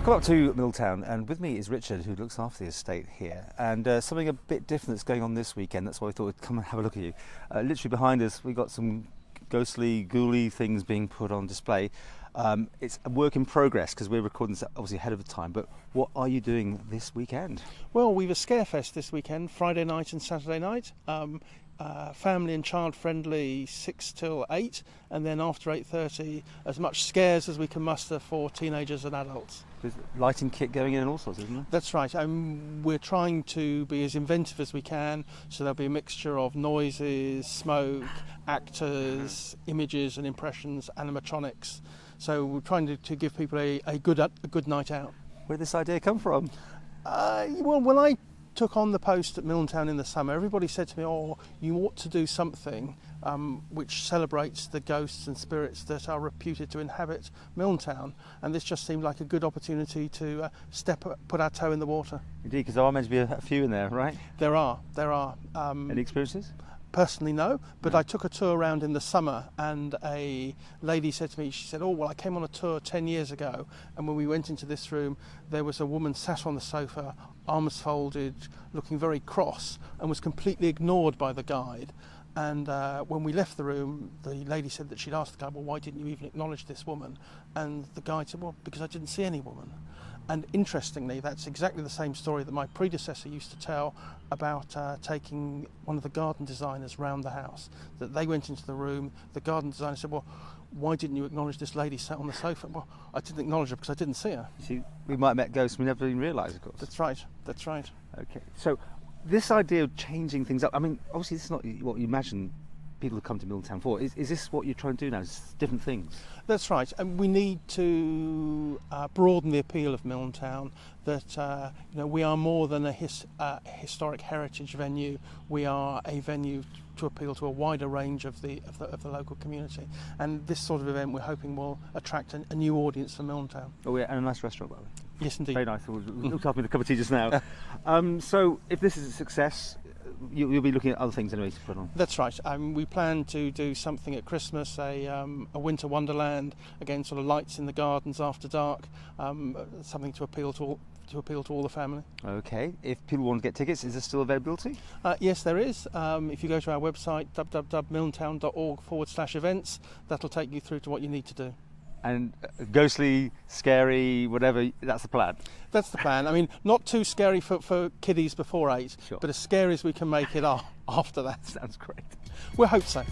come up to Mintown, and with me is Richard, who looks after the estate here, and something a bit different that's going on this weekend. That's why we thought we'd come and have a look at you. Literally behind us, we've got some ghostly, ghouly things being put on display. It's a work in progress because we're recording this obviously ahead of the time, but what are you doing this weekend? Well, we've a Scarefest this weekend, Friday night and Saturday night. Family and child friendly 6 till 8, and then after 8:30 as much scares as we can muster for teenagers and adults. There's lighting kit going in and all sorts, isn't there? That's right. We're trying to be as inventive as we can, so there'll be a mixture of noises, smoke, actors, images and impressions, animatronics. So we're trying to give people a good night out. Where did this idea come from? Well, when I took on the post at Mintown in the summer, everybody said to me, "Oh, you ought to do something which celebrates the ghosts and spirits that are reputed to inhabit Mintown," and this just seemed like a good opportunity to put our toe in the water. Indeed, because there are meant to be a few in there, right? There are. Any experiences? Personally, no, but I took a tour around in the summer, and a lady said to me, she said, "Oh, well, I came on a tour 10 years ago, and when we went into this room, there was a woman sat on the sofa, arms folded, looking very cross, and was completely ignored by the guide. And when we left the room, the lady said that she'd asked the guide, 'Well, why didn't you even acknowledge this woman?' And the guide said, 'Well, because I didn't see any woman.' And interestingly, that's exactly the same story that my predecessor used to tell about taking one of the garden designers round the house. That they went into the room, the garden designer said, 'Well, why didn't you acknowledge this lady sat on the sofa?' 'Well, I didn't acknowledge her because I didn't see her.'" You see, we might have met ghosts we never even realised, of course. That's right, that's right. Okay, so this idea of changing things up, I mean, obviously this is not what you imagine people have come to Mintown for. Is this what you're trying to do now? Is different things? That's right, and we need to broaden the appeal of Mintown. That we are more than a historic heritage venue. We are a venue to appeal to a wider range of the local community, and this sort of event we're hoping will attract a new audience for Mintown. Oh, yeah, and a nice restaurant, by the way. Yes, indeed. Very nice. We'll look after me with a cup of tea just now. So, if this is a success, you'll be looking at other things anyway to put on. That's right. We plan to do something at Christmas, a winter wonderland, again, sort of lights in the gardens after dark, something to appeal to all the family. Okay. If people want to get tickets, is there still availability? Yes, there is. If you go to our website www.mintown.org/events, that'll take you through to what you need to do. And ghostly, scary, whatever, that's the plan? That's the plan. I mean, not too scary for kiddies before 8, sure, but as scary as we can make it after that. Sounds great. We hope so.